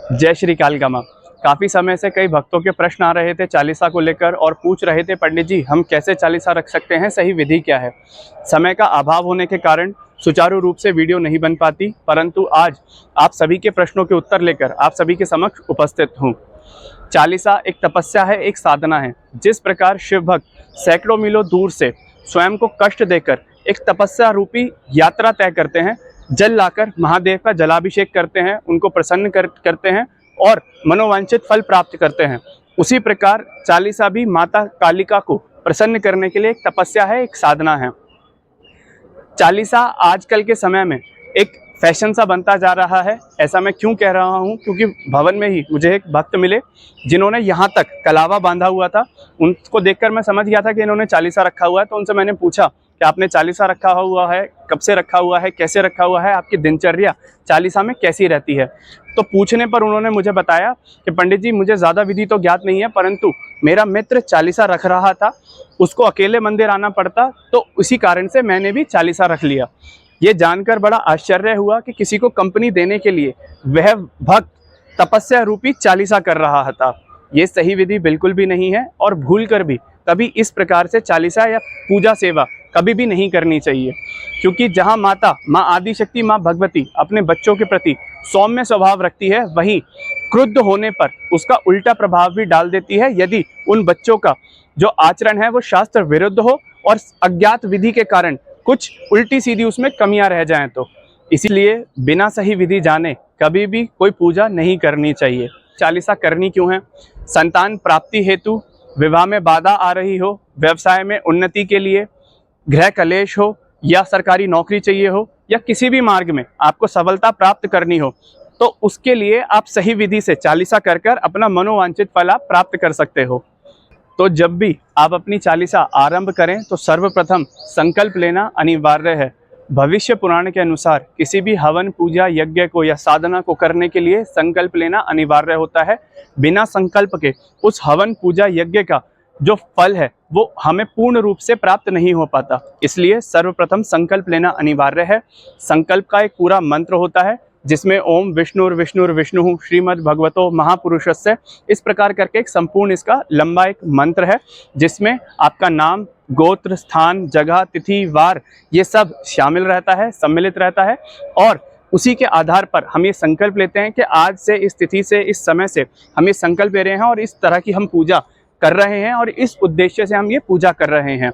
जय श्री कालगामा। काफ़ी समय से कई भक्तों के प्रश्न आ रहे थे चालीसा को लेकर और पूछ रहे थे, पंडित जी हम कैसे चालीसा रख सकते हैं, सही विधि क्या है। समय का अभाव होने के कारण सुचारू रूप से वीडियो नहीं बन पाती, परंतु आज आप सभी के प्रश्नों के उत्तर लेकर आप सभी के समक्ष उपस्थित हूँ। चालीसा एक तपस्या है, एक साधना है। जिस प्रकार शिव भक्त सैकड़ों मीलों दूर से स्वयं को कष्ट देकर एक तपस्या रूपी यात्रा तय करते हैं, जल लाकर महादेव का जलाभिषेक करते हैं, उनको प्रसन्न करते हैं और मनोवांछित फल प्राप्त करते हैं, उसी प्रकार चालीसा भी माता कालिका को प्रसन्न करने के लिए एक तपस्या है, एक साधना है। चालीसा आजकल के समय में एक फैशन सा बनता जा रहा है। ऐसा मैं क्यों कह रहा हूँ, क्योंकि भवन में ही मुझे एक भक्त मिले जिन्होंने यहाँ तक कलावा बांधा हुआ था। उनको देखकर मैं समझ गया था कि इन्होंने चालीसा रखा हुआ है। तो उनसे मैंने पूछा कि आपने चालीसा रखा हुआ है, कब से रखा हुआ है, कैसे रखा हुआ है, आपकी दिनचर्या चालीसा में कैसी रहती है। तो पूछने पर उन्होंने मुझे बताया कि पंडित जी मुझे ज़्यादा विधि तो ज्ञात नहीं है, परंतु मेरा मित्र चालीसा रख रहा था, उसको अकेले मंदिर आना पड़ता, तो उसी कारण से मैंने भी चालीसा रख लिया। ये जानकर बड़ा आश्चर्य हुआ कि किसी को कंपनी देने के लिए वह भक्त तपस्या रूपी चालीसा कर रहा था। ये सही विधि बिल्कुल भी नहीं है और भूल कर भी कभी इस प्रकार से चालीसा या पूजा सेवा कभी भी नहीं करनी चाहिए, क्योंकि जहाँ माता माँ आदिशक्ति माँ भगवती अपने बच्चों के प्रति सौम्य स्वभाव रखती है, वहीं क्रुद्ध होने पर उसका उल्टा प्रभाव भी डाल देती है यदि उन बच्चों का जो आचरण है वो शास्त्र विरुद्ध हो और अज्ञात विधि के कारण कुछ उल्टी सीधी उसमें कमियां रह जाएं। तो इसीलिए बिना सही विधि जाने कभी भी कोई पूजा नहीं करनी चाहिए। चालीसा करनी क्यों है? संतान प्राप्ति हेतु, विवाह में बाधा आ रही हो, व्यवसाय में उन्नति के लिए, गृह कलेश हो, या सरकारी नौकरी चाहिए हो, या किसी भी मार्ग में आपको सफलता प्राप्त करनी हो, तो उसके लिए आप सही विधि से चालीसा कर कर अपना मनोवांछित फल आप प्राप्त कर सकते हो। तो जब भी आप अपनी चालीसा आरंभ करें तो सर्वप्रथम संकल्प लेना अनिवार्य है। भविष्य पुराण के अनुसार किसी भी हवन पूजा यज्ञ को या साधना को करने के लिए संकल्प लेना अनिवार्य होता है। बिना संकल्प के उस हवन पूजा यज्ञ का जो फल है वो हमें पूर्ण रूप से प्राप्त नहीं हो पाता। इसलिए सर्वप्रथम संकल्प लेना अनिवार्य है। संकल्प का एक पूरा मंत्र होता है जिसमें ओम विष्णुर्विष्णु श्रीमद् भगवतो महापुरुषस्य, इस प्रकार करके एक संपूर्ण इसका लंबा एक मंत्र है जिसमें आपका नाम, गोत्र, स्थान, जगह, तिथि, वार ये सब शामिल रहता है, सम्मिलित रहता है। और उसी के आधार पर हम ये संकल्प लेते हैं कि आज से, इस तिथि से, इस समय से हम ये संकल्प ले रहे हैं और इस तरह की हम पूजा कर रहे हैं और इस उद्देश्य से हम ये पूजा कर रहे हैं।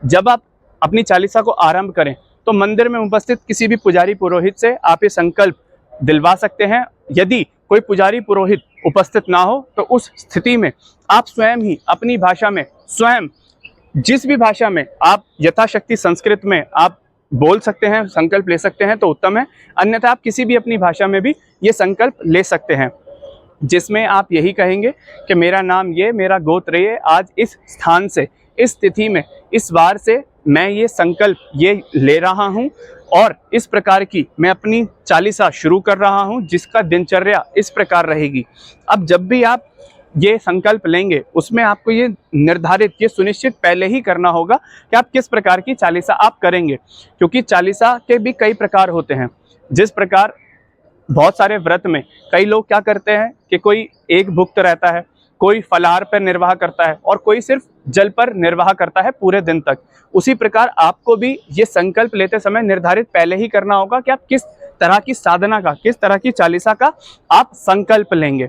जब आप अपनी चालीसा को आरंभ करें तो मंदिर में उपस्थित किसी भी पुजारी पुरोहित से आप ये संकल्प दिलवा सकते हैं। यदि कोई पुजारी पुरोहित उपस्थित ना हो तो उस स्थिति में आप स्वयं ही अपनी भाषा में, स्वयं जिस भी भाषा में आप यथाशक्ति, संस्कृत में आप बोल सकते हैं, संकल्प ले सकते हैं तो उत्तम है, अन्यथा आप किसी भी अपनी भाषा में भी ये संकल्प ले सकते हैं, जिसमें आप यही कहेंगे कि मेरा नाम ये, मेरा गोत्र ये, आज इस स्थान से, इस तिथि में, इस वार से मैं ये संकल्प ये ले रहा हूँ और इस प्रकार की मैं अपनी चालीसा शुरू कर रहा हूँ जिसका दिनचर्या इस प्रकार रहेगी। अब जब भी आप ये संकल्प लेंगे उसमें आपको ये निर्धारित, ये सुनिश्चित पहले ही करना होगा कि आप किस प्रकार की चालीसा आप करेंगे, क्योंकि चालीसा के भी कई प्रकार होते हैं। जिस प्रकार बहुत सारे व्रत में कई लोग क्या करते हैं कि कोई एक भुक्त रहता है, कोई फलाहार पर निर्वाह करता है और कोई सिर्फ जल पर निर्वाह करता है पूरे दिन तक। उसी प्रकार आपको भी ये संकल्प लेते समय निर्धारित पहले ही करना होगा कि आप किस तरह की साधना का, किस तरह की चालीसा का आप संकल्प लेंगे,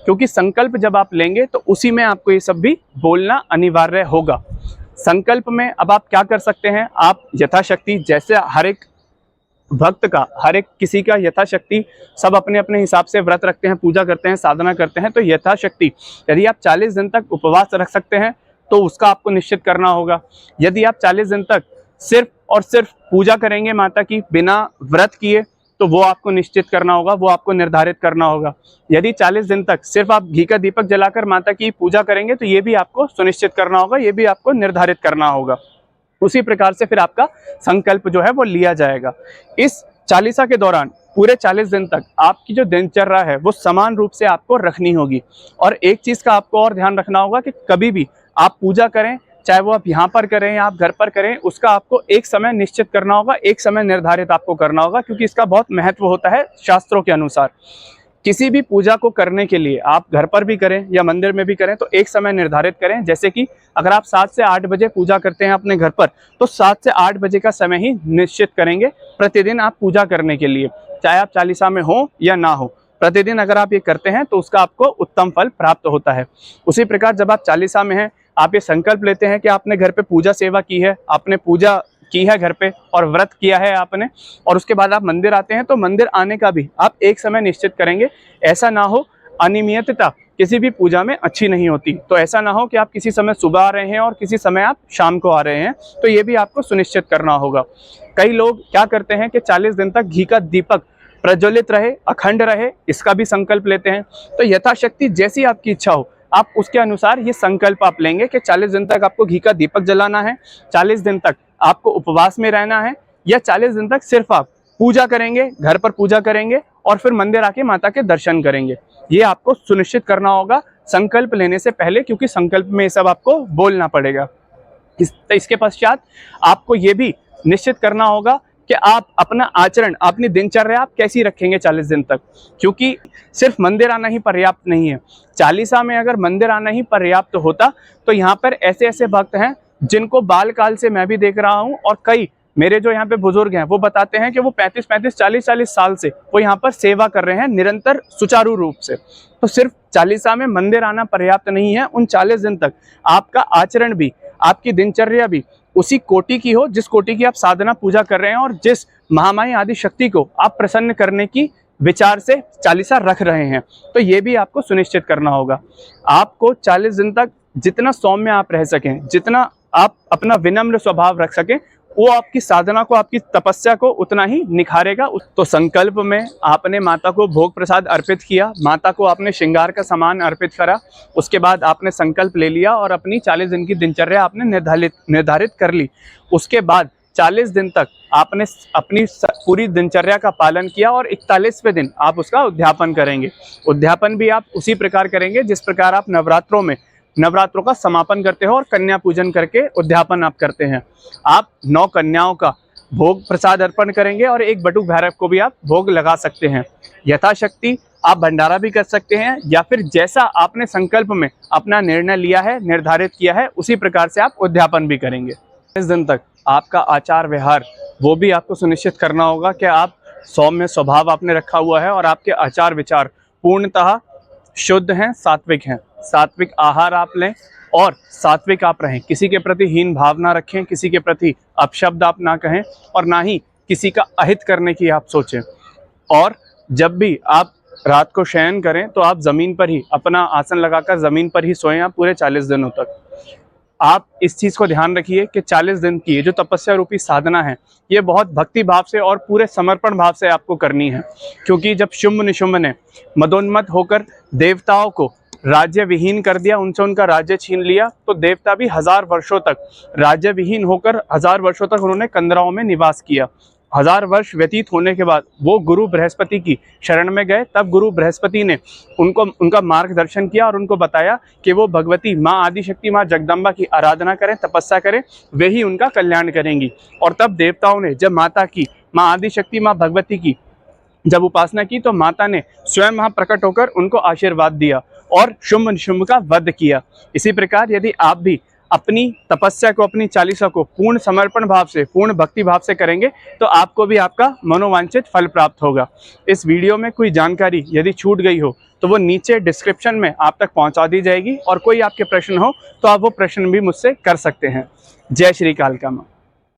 क्योंकि संकल्प जब आप लेंगे तो उसी में आपको ये सब भी बोलना अनिवार्य होगा। संकल्प में अब आप क्या कर सकते हैं, आप यथाशक्ति, जैसे हर एक भक्त का, हर एक किसी का यथाशक्ति, सब अपने अपने हिसाब से व्रत रखते हैं, पूजा करते हैं, साधना करते हैं, तो यथाशक्ति यदि आप 40 दिन तक उपवास रख सकते हैं तो उसका आपको निश्चित करना होगा। यदि आप 40 दिन तक सिर्फ और सिर्फ पूजा करेंगे माता की बिना व्रत किए तो वो आपको निश्चित करना होगा, वो आपको निर्धारित करना होगा। यदि 40 दिन तक सिर्फ आप घी का दीपक जलाकर माता की पूजा करेंगे तो ये भी आपको सुनिश्चित करना होगा, ये भी आपको निर्धारित करना होगा। उसी प्रकार से फिर आपका संकल्प जो है वो लिया जाएगा। इस चालीसा के दौरान पूरे 40 दिन तक आपकी जो दिनचर्या है वो समान रूप से आपको रखनी होगी। और एक चीज़ का आपको और ध्यान रखना होगा कि कभी भी आप पूजा करें, चाहे वो आप यहाँ पर करें या आप घर पर करें, उसका आपको एक समय निश्चित करना होगा, एक समय निर्धारित आपको करना होगा, क्योंकि इसका बहुत महत्व होता है शास्त्रों के अनुसार। किसी भी पूजा को करने के लिए आप घर पर भी करें या मंदिर में भी करें तो एक समय निर्धारित करें। जैसे कि अगर आप 7 से 8 बजे पूजा करते हैं अपने घर पर, तो 7 से 8 बजे का समय ही निश्चित करेंगे प्रतिदिन आप पूजा करने के लिए, चाहे आप चालीसा में हो या ना हो। प्रतिदिन अगर आप ये करते हैं तो उसका आपको उत्तम फल प्राप्त होता है। उसी प्रकार जब आप चालीसा में हैं, आप ये संकल्प लेते हैं कि आपने घर पे पूजा सेवा की है, आपने पूजा की है घर पे और व्रत किया है आपने, और उसके बाद आप मंदिर आते हैं, तो मंदिर आने का भी आप एक समय निश्चित करेंगे। ऐसा ना हो, अनियमितता किसी भी पूजा में अच्छी नहीं होती। तो ऐसा ना हो कि आप किसी समय सुबह आ रहे हैं और किसी समय आप शाम को आ रहे हैं, तो ये भी आपको सुनिश्चित करना होगा। कई लोग क्या करते हैं कि 40 दिन तक घी का दीपक प्रज्वलित रहे, अखंड रहे, इसका भी संकल्प लेते हैं। तो यथाशक्ति जैसी आपकी इच्छा हो, आप उसके अनुसार ये संकल्प आप लेंगे कि 40 दिन तक आपको घी का दीपक जलाना है, 40 दिन तक आपको उपवास में रहना है, या 40 दिन तक सिर्फ आप पूजा करेंगे, घर पर पूजा करेंगे और फिर मंदिर आके माता के दर्शन करेंगे। ये आपको सुनिश्चित करना होगा संकल्प लेने से पहले, क्योंकि संकल्प में ये सब आपको बोलना पड़ेगा। इसके पश्चात आपको ये भी निश्चित करना होगा कि आप अपना आचरण, अपनी दिनचर्या आप कैसी रखेंगे 40 दिन तक, क्योंकि सिर्फ मंदिर आना ही पर्याप्त नहीं है। चालीसा में अगर मंदिर आना ही पर्याप्त होता तो यहाँ पर ऐसे ऐसे भक्त हैं जिनको बाल काल से मैं भी देख रहा हूँ, और कई मेरे जो यहाँ पे बुजुर्ग हैं वो बताते हैं कि वो 35-35, 40-40 साल से वो यहाँ पर सेवा कर रहे हैं निरंतर सुचारू रूप से। तो सिर्फ चालीसा में मंदिर आना पर्याप्त नहीं है, उन 40 दिन तक आपका आचरण भी, आपकी दिनचर्या भी उसी कोटि की हो जिस कोटि की आप साधना पूजा कर रहे हैं और जिस महामाई आदि शक्ति को आप प्रसन्न करने की विचार से चालीसा रख रहे हैं। तो ये भी आपको सुनिश्चित करना होगा। आपको 40 दिन तक जितना सौम्य आप रह सकें, जितना आप अपना विनम्र स्वभाव रख सकें, वो आपकी साधना को, आपकी तपस्या को उतना ही निखारेगा। तो संकल्प में आपने माता को भोग प्रसाद अर्पित किया, माता को आपने श्रृंगार का सामान अर्पित करा, उसके बाद आपने संकल्प ले लिया और अपनी 40 दिन की दिनचर्या आपने निर्धारित कर ली। उसके बाद 40 दिन तक आपने अपनी पूरी दिनचर्या का पालन किया और 41वें दिन आप उसका उद्यापन करेंगे। उद्यापन भी आप उसी प्रकार करेंगे जिस प्रकार आप नवरात्रों का समापन करते हो और कन्या पूजन करके उद्यापन आप करते हैं। आप 9 कन्याओं का भोग प्रसाद अर्पण करेंगे और एक बटुक भैरव को भी आप भोग लगा सकते हैं। यथाशक्ति आप भंडारा भी कर सकते हैं, या फिर जैसा आपने संकल्प में अपना निर्णय लिया है, निर्धारित किया है, उसी प्रकार से आप उद्यापन भी करेंगे। इस दिन तक आपका आचार व्यवहार वो भी आपको सुनिश्चित करना होगा कि आप सौम्य स्वभाव आपने रखा हुआ है और आपके आचार विचार पूर्णतः शुद्ध हैं, सात्विक हैं। सात्विक आहार आप लें और सात्विक आप रहें। किसी के प्रति हीन भाव ना रखें, किसी के प्रति अपशब्द आप ना कहें और ना ही किसी का अहित करने की आप सोचें। और जब भी आप रात को शयन करें तो आप ज़मीन पर ही अपना आसन लगाकर ज़मीन पर ही सोएं आप पूरे 40 दिनों तक। आप इस चीज़ को ध्यान रखिए कि 40 दिन की ये जो तपस्या रूपी साधना है, ये बहुत भक्ति भाव से और पूरे समर्पण भाव से आपको करनी है। क्योंकि जब शुंभ निशुंभ ने मदोन्मत्त होकर देवताओं को राज्य विहीन कर दिया, उनसे उनका राज्य छीन लिया, तो देवता भी 1000 वर्षों तक राज्य विहीन होकर 1000 वर्षों तक उन्होंने कंदराओं में निवास किया। 1000 वर्ष व्यतीत होने के बाद वो गुरु बृहस्पति की शरण में गए। तब गुरु बृहस्पति ने उनका मार्गदर्शन किया और उनको बताया कि वो भगवती माँ आदिशक्ति, माँ जगदम्बा की आराधना करें, तपस्या करें, वे ही उनका कल्याण करेंगी। और तब देवताओं ने जब माता की, माँ आदिशक्ति, माँ भगवती की जब उपासना की, तो माता ने स्वयं वहाँ प्रकट होकर उनको आशीर्वाद दिया और शुंभ निशुंभ का वध किया। इसी प्रकार यदि आप भी अपनी तपस्या को, अपनी चालीसा को पूर्ण समर्पण भाव से, पूर्ण भक्ति भाव से करेंगे तो आपको भी आपका मनोवांछित फल प्राप्त होगा। इस वीडियो में कोई जानकारी यदि छूट गई हो तो वो नीचे डिस्क्रिप्शन में आप तक पहुंचा दी जाएगी, और कोई आपके प्रश्न हो तो आप वो प्रश्न भी मुझसे कर सकते हैं। जय श्री कालका माँ।